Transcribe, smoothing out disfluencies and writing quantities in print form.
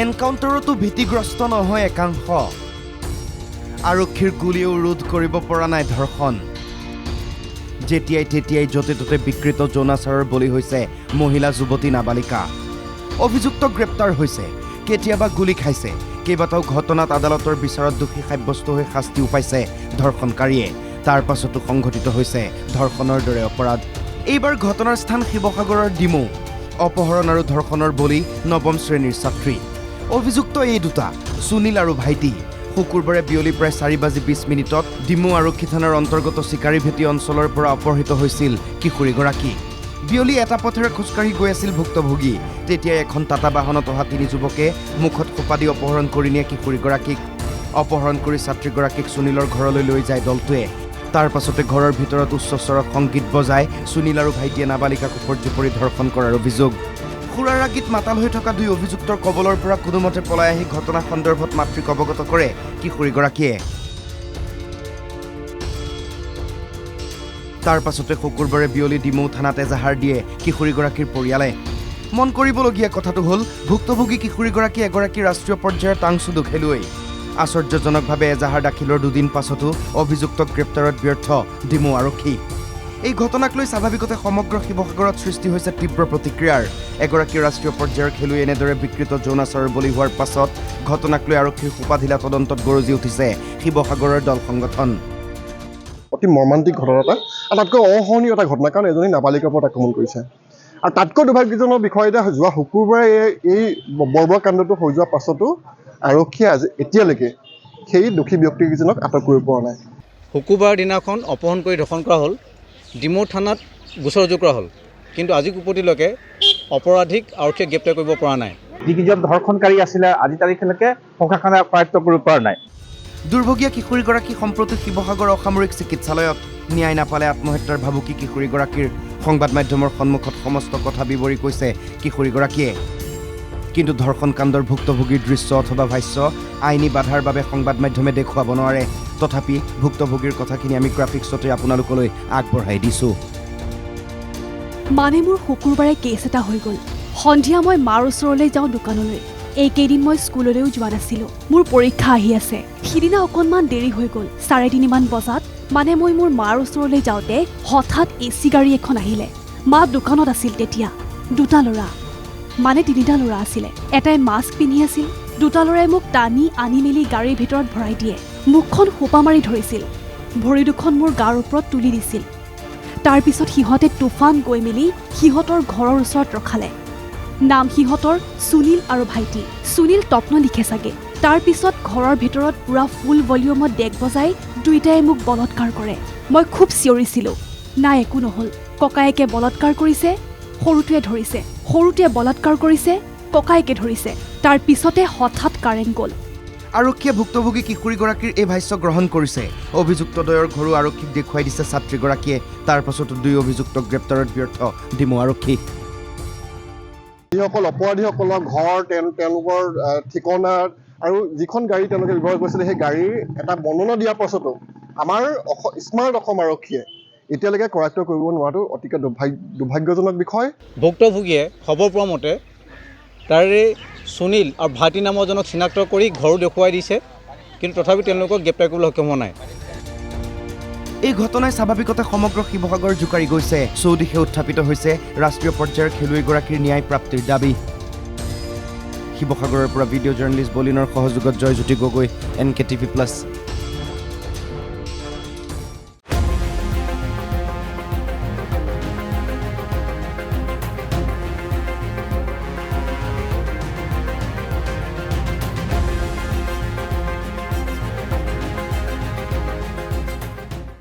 এনকাউণ্টাৰতো ভীতিগ্ৰস্ত নহয় একাংশ আৰক্ষীৰ গুলীও ৰোধ কৰিব পৰা নাই ধৰ্ষণ যেতিয়াই তেতিয়াই য'তে ত'তে বিকৃত যৌনাচাৰৰ বলি হৈছে মহিলা যুৱতী নাবালিকা অভিযুক্ত গ্ৰেপ্তাৰ হৈছে কেতিয়াবা গুলী খাইছে কেইবাটাও ঘটনাত আদালতৰ বিচাৰত দোষী সাব্যস্ত হৈ শাস্তিও পাইছে ধৰ্ষণকাৰীয়ে তাৰ পাছতো সংঘটিত হৈছে ধৰ্ষণৰ দৰে অপৰাধ এইবাৰ ঘটনাৰ স্থান শিৱসাগৰৰ ডিমৌ অপহৰণ আৰু ধৰ্ষণৰ বলি নৱম শ্ৰেণীৰ ছাত্ৰী অভিযুক্ত এই দুটা সুনীল আৰু ভাইটি শুকুৰবাৰে বিয়লি প্ৰায় 4:20 ডিমৌ আৰক্ষী থানাৰ অন্তৰ্গত চিকাৰীভেটি অঞ্চলৰ পৰা অপহৃত হৈছিল কিশোৰীগৰাকী বিয়লি এটা পথেৰে খোজকাঢ়ি গৈ আছিল ভুক্তভোগী তেতিয়া এখন টাটা বাহনত অহা তিনি যুৱকে মুখত খোপা দি অপহৰণ কৰি নিয়ে কিশোৰীগৰাকীক অপহৰণ কৰি ছাত্ৰীগৰাকীক সুনীলৰ ঘৰলৈ লৈ যায় দলটোৱে তাৰ পাছতে ঘৰৰ ভিতৰত উচ্চ স্বৰত সংগীত বজাই সুনীল আৰু ভাইটিয়ে নাবালিকাক উপৰ্যু কৰি ধৰ্ষণ কৰাৰ অভিযোগ খুৰাৰ ৰাগীত মাতাল হৈ থকা দুই অভিযুক্তৰ কবলৰ পৰা কোনোমতে পলাই আহি ঘটনা সন্দৰ্ভত মাতৃক অৱগত কৰে কিশোৰীগৰাকীয়ে তাৰ পাছতে শুকুৰবাৰে বিয়লি ডিমৌ থানাত এজাহাৰ দিয়ে কিশোৰীগৰাকীৰ পৰিয়ালে মন কৰিবলগীয়া কথাটো হ'ল ভুক্তভোগী কিশোৰীগৰাকী এগৰাকী ৰাষ্ট্ৰীয় পৰ্যায়ৰ টাংচুডু খেলুৱৈ আশ্চৰ্যজনকভাৱে এজাহাৰ দাখিলৰ দুদিন পাছতো অভিযুক্তক গ্ৰেপ্তাৰত ব্যৰ্থ ডিমৌ আৰক্ষী এই ঘটনাক লৈ স্বাভাৱিকতে সমগ্ৰ শিৱসাগৰত সৃষ্টি হৈছে তীব্ৰ প্ৰতিক্ৰিয়াৰ এগৰাকী ৰাষ্ট্ৰীয় পৰ্যায়ৰ খেলুৱৈ এনেদৰে বিকৃত যৌনাচাৰৰ বলি হোৱাৰ পাছত ঘটনাক লৈ আৰক্ষীৰ সোপাঢিলা তদন্তত গৰজি উঠিছে শিৱসাগৰৰ দল সংগঠন অতি মৰ্মান্তিক ঘটনা এটা আটাইতকৈ অসহনীয় এটা ঘটনা কাৰণ এজনী নাবালিকাৰ ওপৰত আক্ৰমণ কৰিছে আৰু তাতকৈ দুৰ্ভাগ্যজনক বিষয় এটা যোৱা শুকুৰবাৰে এই বৰ্বৰ কাণ্ডটো হৈ যোৱাৰ পাছতো আৰক্ষীয়ে এতিয়ালৈকে সেই দোষী ব্যক্তিকেইজনক আটক কৰিব পৰা নাই শুকুৰবাৰ দিনাখন অপহৰণ কৰি ধৰ্ষণ কৰা হ'ল ডিমৌ থানাত গোচৰ ৰুজু কৰা হ'ল কিন্তু আজি উপতিলৈকে অপৰাধীক আৰক্ষীয়ে গ্ৰেপ্তাৰ কৰিব পৰা নাই যিকেইজন ধৰ্ষণকাৰী আছিলে আজি তাৰিখলৈকে প্ৰশাসনে কৰায়ত্ব কৰিব পৰা নাই দুৰ্ভগীয়া কিশোৰীগৰাকী সম্প্ৰতি শিৱসাগৰ অসামৰিক চিকিৎসালয়ত ন্যায় নাপালে আত্মহত্যাৰ ভাবুকি কিশোৰীগৰাকীৰ সংবাদ মাধ্যমৰ সন্মুখত সমস্ত কথা বিৱৰি কৈছে কিশোৰীগৰাকীয়ে কিন্তু ধৰ্ষণ কাণ্ডৰ ভুক্তভোগীৰ দৃশ্য অথবা ভাষ্য আইনী বাধাৰ বাবে সংবাদ মাধ্যমে দেখুৱাব নোৱাৰে তথাপি ভুক্তভোগীৰ কথাখিনি আমি গ্ৰাফিক্সতে আপোনালোকলৈ আগবঢ়াই দিছোঁ মানে মোৰ শুকুৰবাৰে কেছ এটা হৈ গ'ল সন্ধিয়া মই মাৰ ওচৰলৈ যাওঁ দোকানলৈ এইকেইদিন মই স্কুললৈও যোৱা নাছিলোঁ মোৰ পৰীক্ষা আহি আছে সিদিনা অকণমান দেৰি হৈ গ'ল 3:30 বজাত মানে মই মোৰ মাৰ ওচৰলৈ যাওঁতে হঠাৎ এচি গাড়ী এখন আহিলে মা দোকানত আছিল তেতিয়া দুটা ল'ৰা মানে তিনিটা ল'ৰা আছিলে এটাই মাস্ক পিন্ধি আছিল দুটা ল'ৰাই মোক টানি আনি মেলি গাড়ীৰ ভিতৰত ভৰাই দিয়ে মুখখন সোপা মাৰি ধৰিছিল ভৰি দুখন মোৰ গাৰ ওপৰত তুলি দিছিল তাৰপিছত সিহঁতে তুফান গৈ মেলি সিহঁতৰ ঘৰৰ ওচৰত ৰখালে নাম সিহঁতৰ সুনীল আৰু ভাইটি সুনীল তপ্ন লিখে চাগে তাৰপিছত ঘৰৰ ভিতৰত পুৰা ফুল ভলিউমত ডেক বজাই দুইটাই মোক বলৎকাৰ কৰে মই খুব চিঞৰিছিলোঁ নাই একো নহ'ল ককায়েকে বলৎকাৰ কৰিছে সৰুটোৱে ধৰিছে সৰুটোৱে বলৎকাৰ কৰিছে ককায়েকে ধৰিছে তাৰপিছতে হঠাৎ কাৰেণ্ট গ'ল আৰক্ষীয়ে ভুক্তভোগী কিশোৰীগৰাকীৰ এই ভাষ্য গ্ৰহণ কৰিছে অভিযুক্তদ্বয়ৰ ঘৰো আৰক্ষীক দেখুৱাই দিছে ছাত্ৰীগৰাকীয়ে তাৰ পাছতো দুই অভিযুক্তক গ্ৰেপ্তাৰত ব্যৰ্থ ডিমৌ আৰক্ষী যিসকল অপৰাধীসকলৰ ঘৰ তেওঁলোকৰ ঠিকনা আৰু যিখন গাড়ী তেওঁলোকে ব্যৱহাৰ কৰিছিলে সেই গাড়ীৰ এটা বৰ্ণনা দিয়াৰ পাছতো আমাৰ স্মাৰ্ট অসম আৰক্ষীয়ে এতিয়ালৈকে কৰায়ত্ব কৰিব নোৱাৰাটো অতিকে দুৰ্ভাগ্যজনক বিষয় ভুক্তভোগীয়ে খবৰ পোৱা মতে তাৰে সুনীল আৰু ভাইটি নামৰজনক চিনাক্ত কৰি ঘৰো দেখুৱাই দিছে কিন্তু তথাপি তেওঁলোকক গ্ৰেপ্তাৰ কৰিবলৈ সক্ষম হোৱা নাই এই ঘটনাই স্বাভাৱিকতে সমগ্ৰ শিৱসাগৰ জোকাৰি গৈছে চৌদিশে উত্থাপিত হৈছে ৰাষ্ট্ৰীয় পৰ্যায়ৰ খেলুৱৈগৰাকীৰ ন্যায় প্ৰাপ্তিৰ দাবী শিৱসাগৰৰ পৰা ভিডিঅ' জাৰ্নেলিষ্ট বলিনৰ সহযোগত জয়জ্যোতি গগৈ NKTV+।